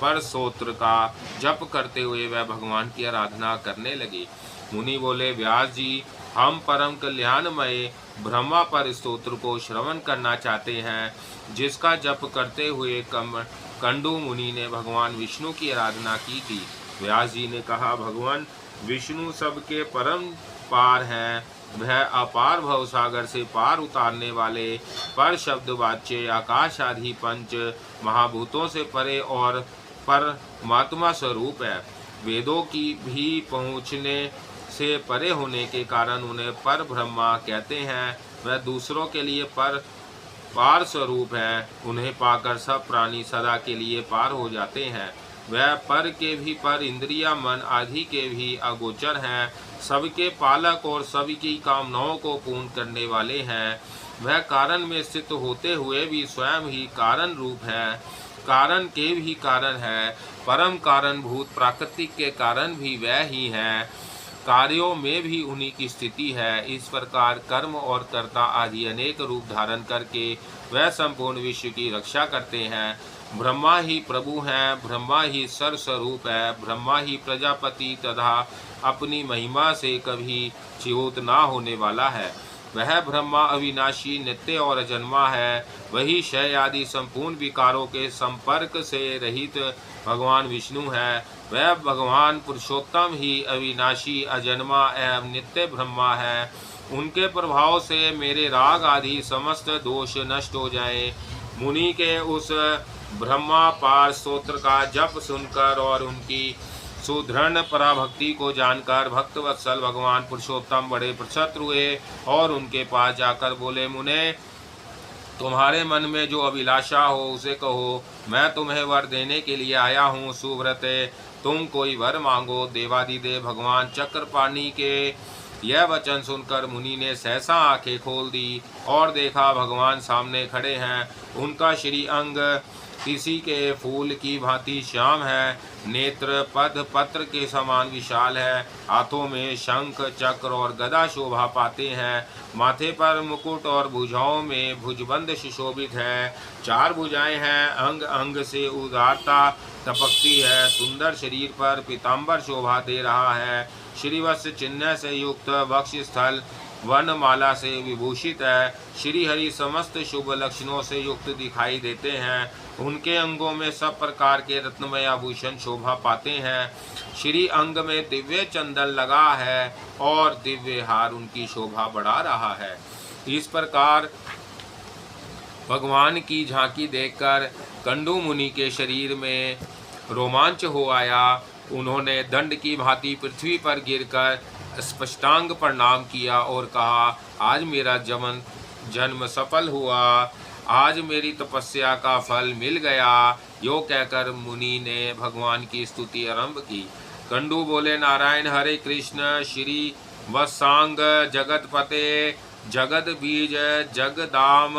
पर स्तोत्र का जप करते हुए वह भगवान की आराधना करने लगे। मुनि बोले, व्यास जी, हम परम कल्याणमय ब्रह्मा पर स्तोत्र को श्रवण करना चाहते हैं, जिसका जप करते हुए कंडू मुनि ने भगवान विष्णु की आराधना की थी। व्यास जी ने कहा, भगवान विष्णु सबके परम पार हैं। वह अपार भवसागर से पार उतारने वाले पर शब्द वाच्य आकाश आदि पंच महाभूतों से परे और परमात्मा स्वरूप है। वेदों की भी पहुँचने से परे होने के कारण उन्हें पर ब्रह्मा कहते हैं। वह दूसरों के लिए पार स्वरूप है। उन्हें पाकर सब प्राणी सदा के लिए पार हो जाते हैं। वह पर के भी पर, इंद्रिया मन आदि के भी अगोचर हैं, सबके पालक और सबकी कामनाओं को पूर्ण करने वाले हैं। वह कारण में स्थित होते हुए भी स्वयं ही कारण रूप है, कारण के भी कारण है, परम कारण भूत प्राकृतिक के कारण भी वह ही है, कार्यों में भी उन्हीं की स्थिति है। इस प्रकार कर्म और कर्ता आदि अनेक रूप धारण करके वह संपूर्ण विश्व की रक्षा करते हैं। ब्रह्मा ही प्रभु हैं, ब्रह्मा ही सर्वस्वरूप है, ब्रह्मा ही प्रजापति तथा अपनी महिमा से कभी च्युत ना होने वाला है। वह ब्रह्मा अविनाशी नित्य और अजन्मा है। वही क्षय आदि संपूर्ण विकारों के संपर्क से रहित भगवान विष्णु है। वह भगवान पुरुषोत्तम ही अविनाशी अजन्मा एवं नित्य ब्रह्मा है। उनके प्रभाव से मेरे राग आदि समस्त दोष नष्ट हो जाए। मुनि के उस ब्रह्मा पार स्तोत्र का जप सुनकर और उनकी सुदृढ़ पराभक्ति को जानकर भक्त वत्सल भगवान पुरुषोत्तम बड़े प्रसन्न हुए और उनके पास जाकर बोले, मुने, तुम्हारे मन में जो अभिलाषा हो उसे कहो, मैं तुम्हें वर देने के लिए आया हूँ। सुव्रते, तुम कोई वर मांगो। देवादिदेव भगवान चक्रपाणि के यह वचन सुनकर मुनि ने सहसा आंखें खोल दी और देखा भगवान सामने खड़े हैं। उनका श्री अंग किसी के फूल की भांति श्याम है, नेत्र पद पत्र के समान विशाल है, हाथों में शंख चक्र और गदा शोभा पाते हैं, माथे पर मुकुट और भुजाओं में भुजबंद सुशोभित है, चार भुजाएं हैं, अंग अंग से उदारता टपकती है, सुंदर शरीर पर पीताम्बर शोभा दे रहा है, श्रीवत्स चिन्ह से युक्त वक्ष स्थल वनमाला से विभूषित है, श्री हरि समस्त शुभ लक्षणों से युक्त दिखाई देते हैं। उनके अंगों में सब प्रकार के रत्नमय आभूषण शोभा पाते हैं। श्री अंग में दिव्य चंदन लगा है और दिव्य हार उनकी शोभा बढ़ा रहा है। इस प्रकार भगवान की झांकी देखकर कंडू मुनि के शरीर में रोमांच हो आया। उन्होंने दंड की भांति पृथ्वी पर गिरकर स्पष्टांग प्रणाम किया और कहा, आज मेरा जन्म सफल हुआ, आज मेरी तपस्या का फल मिल गया। यो कहकर मुनि ने भगवान की स्तुति आरंभ की। कंडू बोले, नारायण हरे कृष्ण, श्री वत्सांग जगतपते, जगत बीज जगदाम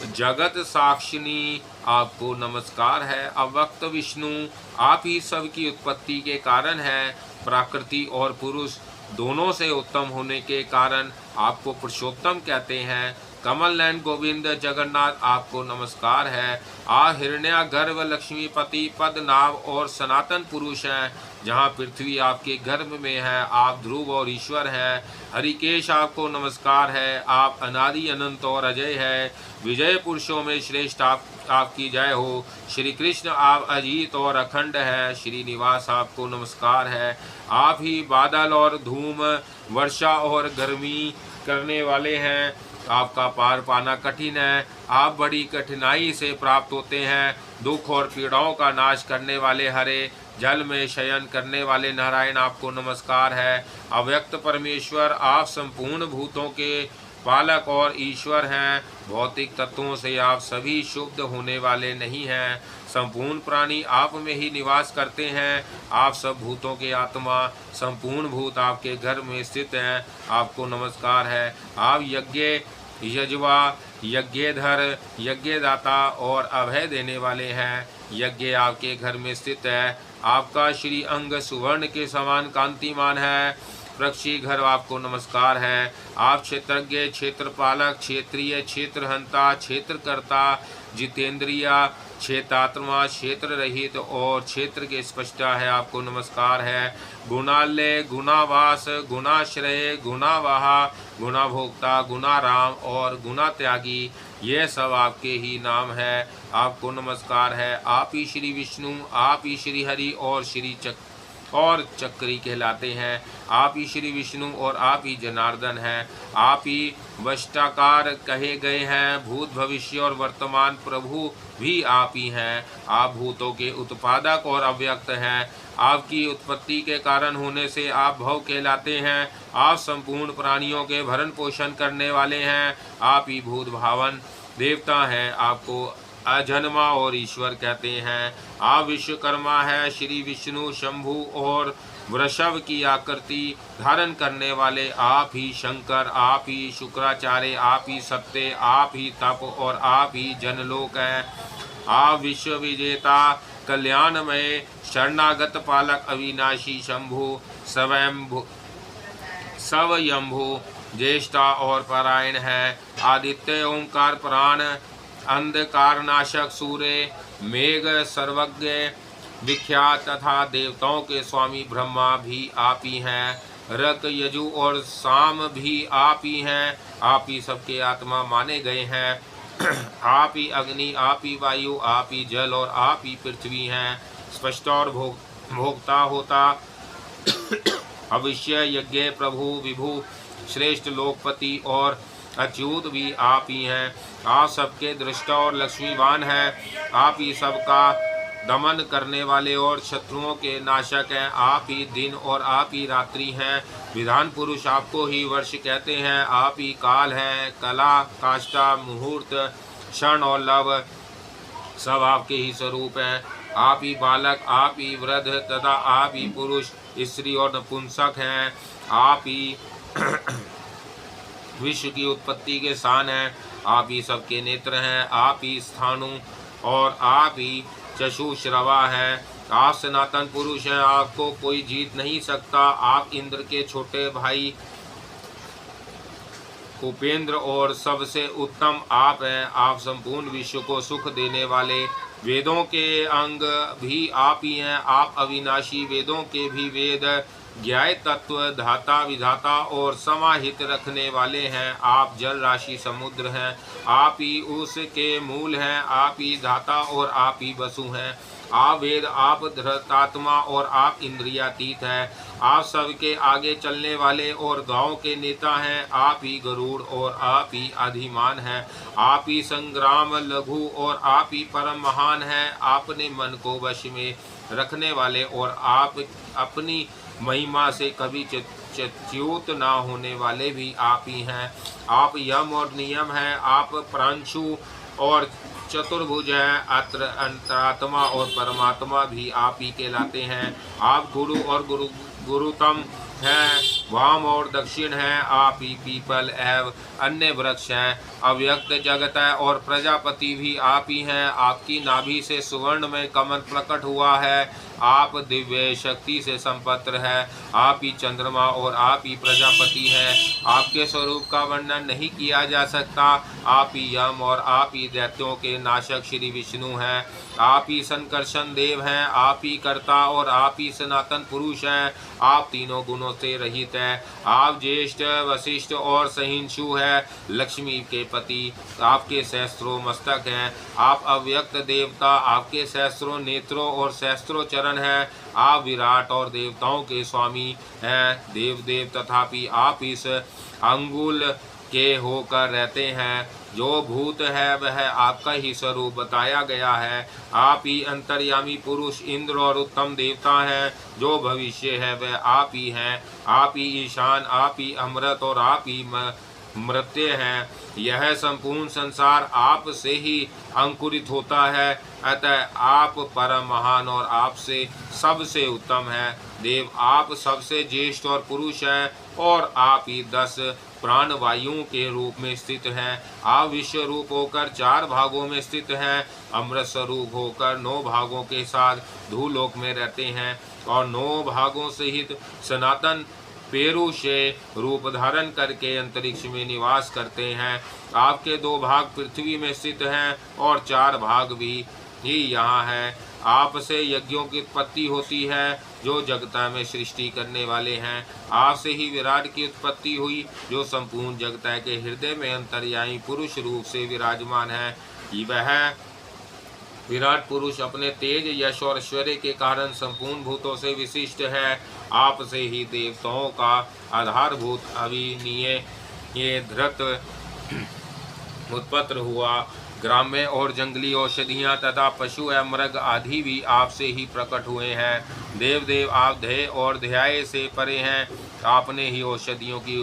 जगत साक्षिणी, आपको नमस्कार है। अव्यक्त विष्णु, आप ही सबकी उत्पत्ति के कारण हैं। प्रकृति और पुरुष दोनों से उत्तम होने के कारण आपको पुरुषोत्तम कहते हैं। कमल नयन गोविंद जगन्नाथ, आपको नमस्कार है। आ हिरण्या गर्भ लक्ष्मीपति पद्मनाभ और सनातन पुरुष हैं। जहाँ पृथ्वी आपके गर्भ में है, आप ध्रुव और ईश्वर हैं। हरिकेश, आपको नमस्कार है। आप अनादि अनंत और अजय है। विजय पुरुषों में श्रेष्ठ आपकी जय हो। श्री कृष्ण, आप अजीत और अखंड है। श्रीनिवास, आपको नमस्कार है। आप ही बादल और धूम, वर्षा और गर्मी करने वाले हैं। आपका पार पाना कठिन है। आप बड़ी कठिनाई से प्राप्त होते हैं। दुख और पीड़ाओं का नाश करने वाले हरे, जल में शयन करने वाले नारायण, आपको नमस्कार है। अव्यक्त परमेश्वर, आप संपूर्ण भूतों के पालक और ईश्वर हैं। भौतिक तत्वों से आप सभी शुद्ध होने वाले नहीं हैं। संपूर्ण प्राणी आप में ही निवास करते हैं। आप सब भूतों के आत्मा, संपूर्ण भूत आपके घर में स्थित हैं। आपको नमस्कार है। आप यज्ञ यजवा, यज्ञधर, यज्ञदाता और अभय देने वाले हैं। यज्ञ आपके घर में स्थित है। आपका श्री अंग सुवर्ण के समान कांतिमान है। पक्षी घर, आपको नमस्कार है। आप क्षेत्रज्ञ, क्षेत्रपालक, क्षेत्रीय, क्षेत्रहंता, क्षेत्रकर्ता, जितेंद्रिया, क्षेत्रात्मा, क्षेत्र रहित और क्षेत्र के स्पष्टा है, आपको नमस्कार है। गुणालय, गुणावास, गुणाश्रय, गुणावाहा, गुणाभोक्ता, गुणाराम और गुणात्यागी, ये सब आपके ही नाम है, आपको नमस्कार है। आप ही श्री विष्णु, आप ही श्री हरि और चक्री कहलाते हैं। आप ही श्री विष्णु और आप ही जनार्दन हैं। आप ही वष्टाकार कहे गए हैं। भूत भविष्य और वर्तमान प्रभु भी आप ही हैं। आप भूतों के उत्पादक और अव्यक्त हैं। आपकी उत्पत्ति के कारण होने से आप भव कहलाते हैं। आप संपूर्ण प्राणियों के भरण पोषण करने वाले हैं। आप ही भूत भावन देवता हैं। आपको अजन्मा और ईश्वर कहते हैं। आप विश्वकर्मा है, श्री विष्णु, शंभु और वृषभ की आकृति धारण करने वाले आप ही शंकर, आप ही शुक्राचार्य, आप ही सत्य, आप ही तप और आप ही जनलोक हैं। आप विश्व विजेता, कल्याणमय, शरणागत पालक, अविनाशी, शंभु, स्वयंभु, ज्येष्ठा और परायण है। आदित्य, ओंकार, प्राण, अंधकार नाशक, सूर्य, मेघ, सर्वज्ञ, विख्यात तथा देवताओं के स्वामी ब्रह्मा भी आप ही हैं। रक, यजु और साम भी आप ही हैं। आप ही सबके आत्मा माने गए हैं। आप ही अग्नि, आप ही वायु, आप ही जल और आप ही पृथ्वी हैं। स्पष्ट और भोक्ता होता, अवश्य, यज्ञ, प्रभु, विभु, श्रेष्ठ, लोकपति और अच्युत भी आप ही हैं। आप सबके दृष्टा और लक्ष्मीवान हैं। आप ही सबका दमन करने वाले और शत्रुओं के नाशक हैं। आप ही दिन और आप ही रात्रि हैं। विधान पुरुष आपको ही वर्ष कहते हैं। आप ही काल हैं। कला, काष्ठा, मुहूर्त, क्षण और लव सब आपके ही स्वरूप हैं। आप ही बालक, आप ही वृद्ध तथा आप ही पुरुष, स्त्री और नपुंसक हैं। आप ही विश्व की उत्पत्ति के स्थान हैं। आप ही सबके नेत्र हैं। आप ही स्थाणु और आप ही चक्षुश्रवा है। आप सनातन पुरुष हैं। आपको कोई जीत नहीं सकता। आप इंद्र के छोटे भाई, उपेंद्र और सबसे उत्तम आप हैं। आप संपूर्ण विश्व को सुख देने वाले, वेदों के अंग भी आप ही हैं। आप अविनाशी, वेदों के भी वेद, ज्ञाय तत्व, धाता, विधाता और समाहित रखने वाले हैं। आप जल राशि समुद्र हैं। आप ही उसके मूल हैं। आप ही धाता और आप ही वसु हैं। आप वेद, आप धृतात्मा और आप इंद्रियातीत हैं। आप सबके आगे चलने वाले और गांव के नेता हैं। आप ही गरुड़ और आप ही अधिमान हैं। आप ही संग्राम, लघु और आप ही परम महान हैं। आपने मन को वश में रखने वाले और आप अपनी महिमा से कभी च्युत ना होने वाले भी आप ही हैं। आप यम और नियम हैं। आप प्रांशु और चतुर्भुज हैं। अंतरात्मा और परमात्मा भी आप ही कहलाते हैं। आप गुरु और गुरुतम हैं। वाम और दक्षिण हैं। आप ही पीपल एवं अन्य वृक्ष हैं। अव्यक्त जगत है और प्रजापति भी आप ही हैं। आपकी नाभि से सुवर्ण में कमल प्रकट हुआ है। आप दिव्य शक्ति से संपन्न है। आप ही चंद्रमा और आप ही प्रजापति हैं। आपके स्वरूप का वर्णन नहीं किया जा सकता। आप ही यम और आप ही दैत्यों के नाशक श्री विष्णु हैं। आप ही संकर्षण देव हैं। आप ही कर्ता और आप ही सनातन पुरुष हैं। आप तीनों गुणों से रहित हैं। आप ज्येष्ठ, वशिष्ठ और सहिंसु हैं। लक्ष्मी के पति, आपके सहस्त्रों मस्तक हैं। आप अव्यक्त देवता, आपके सहस्त्रों नेत्रों और सहस्त्रों चरण हैं। आप विराट और देवताओं के स्वामी हैं। देव तथापि आप इस अंगुल के होकर रहते हैं। जो भूत है वह आपका ही स्वरूप बताया गया है। आप ही अंतर्यामी पुरुष, इंद्र और उत्तम देवता हैं। जो भविष्य है वह आप ही हैं। आप ही ईशान, आप ही अमृत और आप ही मृत्य हैं। यह संपूर्ण संसार आप से ही अंकुरित होता है। अतः आप परम महान और आपसे सबसे उत्तम हैं। देव, आप सबसे ज्येष्ठ और पुरुष हैं और आप ही 10 प्राण वायुओं के रूप में स्थित हैं। आप विश्व रूप होकर 4 भागों में स्थित हैं। अमृत स्वरूप होकर 9 भागों के साथ धूलोक में रहते हैं और 9 भागों सहित सनातन पेरुषे रूप धारण करके अंतरिक्ष में निवास करते हैं। आपके 2 भाग पृथ्वी में स्थित हैं और 4 भाग भी यहाँ है। आपसे यज्ञों की उत्पत्ति होती है जो जगता में सृष्टि करने वाले हैं। आपसे ही विराट की उत्पत्ति हुई जो संपूर्ण जगता के हृदय में अंतर्यामी पुरुष रूप से विराजमान है। वह विराट पुरुष अपने तेज, यश और ऐश्वर्य के कारण संपूर्ण भूतों से विशिष्ट है। आपसे ही देवताओं का आधारभूत अविनीय ये धृत उत्पन्न हुआ। ग्राम्य और जंगली औषधियाँ तथा पशु एवं मृग आदि भी आपसे ही प्रकट हुए हैं। देव, आप ध्येय और ध्याय से परे हैं। आपने ही औषधियों की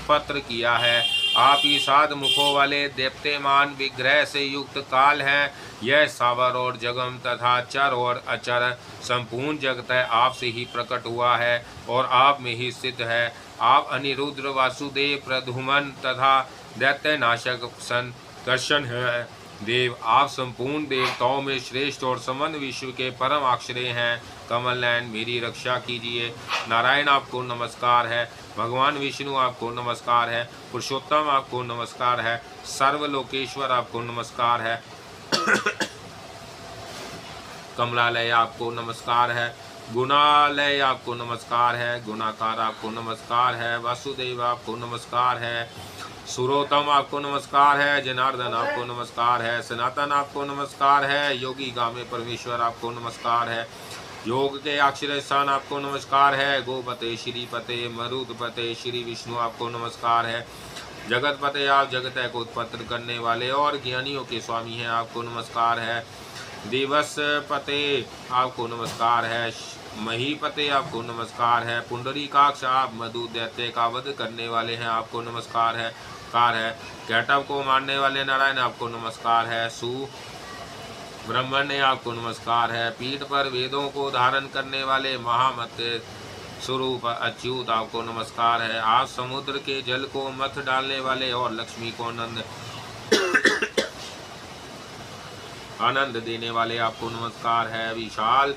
उत्पन्न किया है। आप ही 7 मुखों वाले देप्यमान विग्रह से युक्त काल है। यह सावर और जगम तथा चर और अचर संपूर्ण जगत है आप से ही प्रकट हुआ है और आप में ही स्थित है। आप अनिरुद्ध वासुदेव प्रधुमन तथा दैत्य नाशक संकर्षण है। देव आप संपूर्ण देवताओं में श्रेष्ठ और समन विश्व के परम आश्रय हैं। कमल नयन मेरी रक्षा कीजिए। नारायण आपको नमस्कार है। भगवान विष्णु आपको नमस्कार है। पुरुषोत्तम आपको नमस्कार है। सर्वलोकेश्वर आपको नमस्कार है। कमलालय आपको नमस्कार है। गुणालय आपको नमस्कार है। गुणाकार आपको नमस्कार है। वासुदेव आपको नमस्कार है। सुरोत्तम आपको नमस्कार है। जनार्दन आपको नमस्कार है। सनातन आपको नमस्कार है। योगी गामे परमेश्वर आपको नमस्कार है। योग के अक्षर स्थान आपको नमस्कार है। गोपते श्रीपते मरुदपते श्री विष्णु आपको नमस्कार है। जगतपते आप जगत को उत्पन्न करने वाले और ज्ञानियों के स्वामी हैं आपको नमस्कार है। दिवस पते आपको नमस्कार है। महीपते आपको नमस्कार है। पुंडरीकाक्ष आप मधु दैत्य का वध करने वाले हैं आपको नमस्कार है। कैटव को मारने वाले नारायण आपको नमस्कार है। ब्रह्मण्य आपको नमस्कार है। पीठ पर वेदों को धारण करने वाले महामत स्वरूप अच्युत आपको नमस्कार है। आप समुद्र के जल को मथ डालने वाले और लक्ष्मी को आनंद देने वाले आपको नमस्कार है। विशाल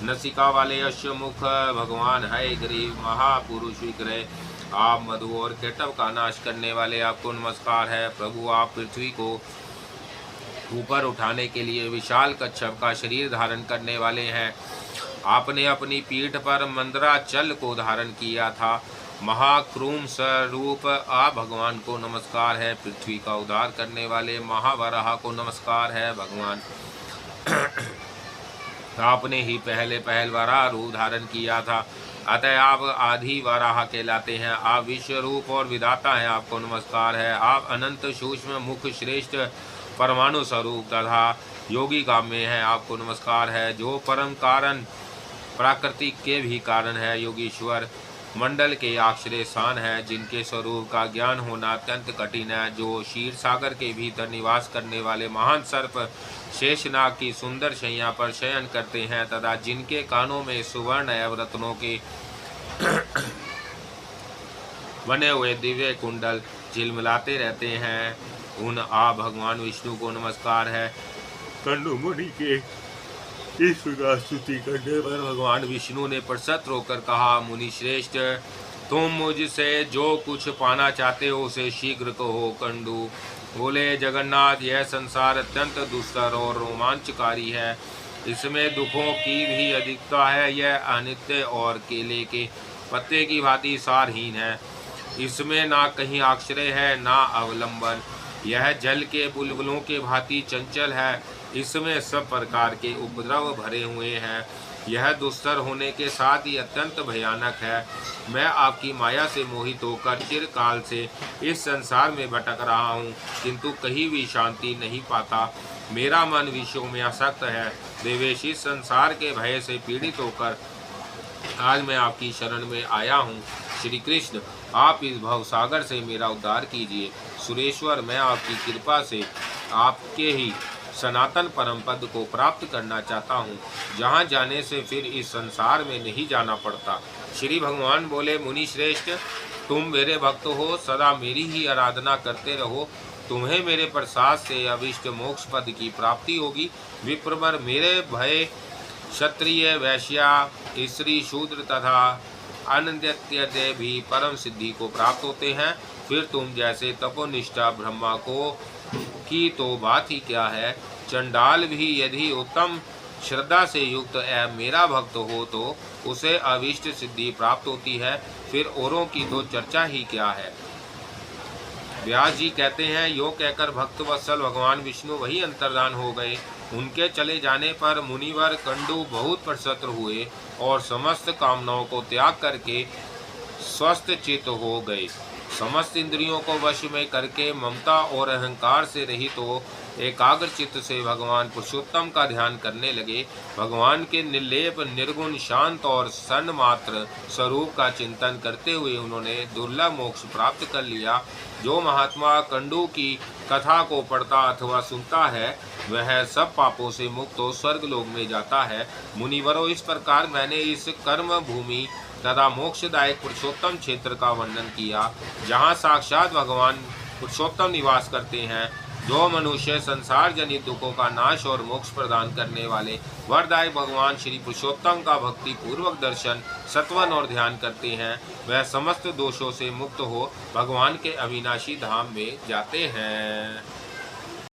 नसिका वाले अश्वमुख भगवान है गरीब महापुरुष विग्रह आप मधु और केटव का नाश करने वाले आपको नमस्कार है। प्रभु आप पृथ्वी को ऊपर उठाने के लिए विशाल कच्छप का शरीर धारण करने वाले हैं। आपने अपनी पीठ पर मंदराचल को धारण किया था। महाक्रूम स्वरूप आप भगवान को नमस्कार है। पृथ्वी का उद्धार करने वाले महावराह को नमस्कार है। भगवान आपने ही पहल वराह रूप धारण किया था, अतः आप आदि वराह कहलाते हैं। आप विश्व रूप और विधाता हैं आपको नमस्कार है। आप अनंत सूक्ष्म मुख श्रेष्ठ परमाणु स्वरूप तथा योगी काम्य हैं आपको नमस्कार है। जो परम कारण प्राकृतिक के भी कारण है योगीश्वर मंडल के आश्रय स्थान है, जिनके स्वरूप का ज्ञान होना अत्यंत कठिन है। जो क्षीर सागर के भीतर निवास करने वाले महान सर्प शेषनाग की सुंदर शैया पर शयन करते हैं तथा जिनके कानों में सुवर्ण एवं रत्नों के बने हुए दिव्य कुंडल झिलमिलाते रहते हैं, उन आप भगवान विष्णु को नमस्कार है। कंडु मुनि के इस प्रकार स्तुति करने पर भगवान विष्णु ने प्रसन्न होकर कहा, मुनि श्रेष्ठ तुम मुझसे जो कुछ पाना चाहते हो उसे शीघ्र कहो। कंडु बोले, जगन्नाथ यह संसार अत्यंत दुस्तर और रोमांचकारी है, इसमें दुखों की भी अधिकता है। यह अनित्य और केले के पत्ते की भांति सारहीन है, इसमें ना कहीं आश्रय है ना अवलंबन। यह जल के बुलबुलों के भांति चंचल है, इसमें सब प्रकार के उपद्रव भरे हुए हैं। यह दुस्तर होने के साथ ही अत्यंत भयानक है। मैं आपकी माया से मोहित होकर चिरकाल से इस संसार में भटक रहा हूँ, किंतु कहीं भी शांति नहीं पाता। मेरा मन विषयों में आसक्त है। देवेश, इस संसार के भय से पीड़ित होकर आज मैं आपकी शरण में आया हूँ। श्री कृष्ण, आप इस भवसागर से मेरा उद्धार कीजिए। सुरेश्वर, मैं आपकी कृपा से आपके ही सनातन परम पद को प्राप्त करना चाहता हूँ, जहाँ जाने से फिर इस संसार में नहीं जाना पड़ता। श्री भगवान बोले, मुनि श्रेष्ठ तुम मेरे भक्त हो, सदा मेरी ही आराधना करते रहो, तुम्हें मेरे प्रसाद से अभिष्ट मोक्ष पद की प्राप्ति होगी। विप्रवर, मेरे भय क्षत्रिय वैश्या स्त्री शूद्र तथा अन्य भी परम सिद्धि को प्राप्त होते हैं। फिर तुम जैसे तपोनिष्ठा ब्रह्मा को की तो बात ही क्या है। चंडाल भी यदि उत्तम श्रद्धा से युक्त मेरा भक्त हो तो उसे अविष्ट सिद्धि प्राप्त होती है, फिर औरों की तो चर्चा ही क्या है। व्यास जी कहते हैं, यो कहकर भक्त वत्सल भगवान विष्णु वही अंतर्धान हो गए। उनके चले जाने पर मुनिवर कंडु बहुत प्रसन्न हुए और समस्त कामनाओं को त्याग करके स्वस्थ चित्त हो गए। समस्त इंद्रियों को वश में करके ममता और अहंकार से रहित हो एकाग्र चित्त से भगवान पुरुषोत्तम का ध्यान करने लगे। भगवान के निर्लेप, निर्गुण, शांत और सन्मात्र स्वरूप का चिंतन करते हुए उन्होंने दुर्लभ मोक्ष प्राप्त कर लिया। जो महात्मा कंडू की कथा को पढ़ता अथवा सुनता है वह सब पापों से मुक्त हो स्वर्ग लोक में जाता है। मुनिवरों, इस प्रकार मैंने इस कर्म भूमि तथा मोक्षदायक पुरुषोत्तम क्षेत्र का वर्णन किया, जहाँ साक्षात भगवान पुरुषोत्तम निवास करते हैं। जो मनुष्य संसार जनित दुखों का नाश और मोक्ष प्रदान करने वाले वरदायक भगवान श्री पुरुषोत्तम का भक्ति पूर्वक दर्शन, सत्वन और ध्यान करते हैं, वह समस्त दोषों से मुक्त हो भगवान के अविनाशी धाम में जाते हैं।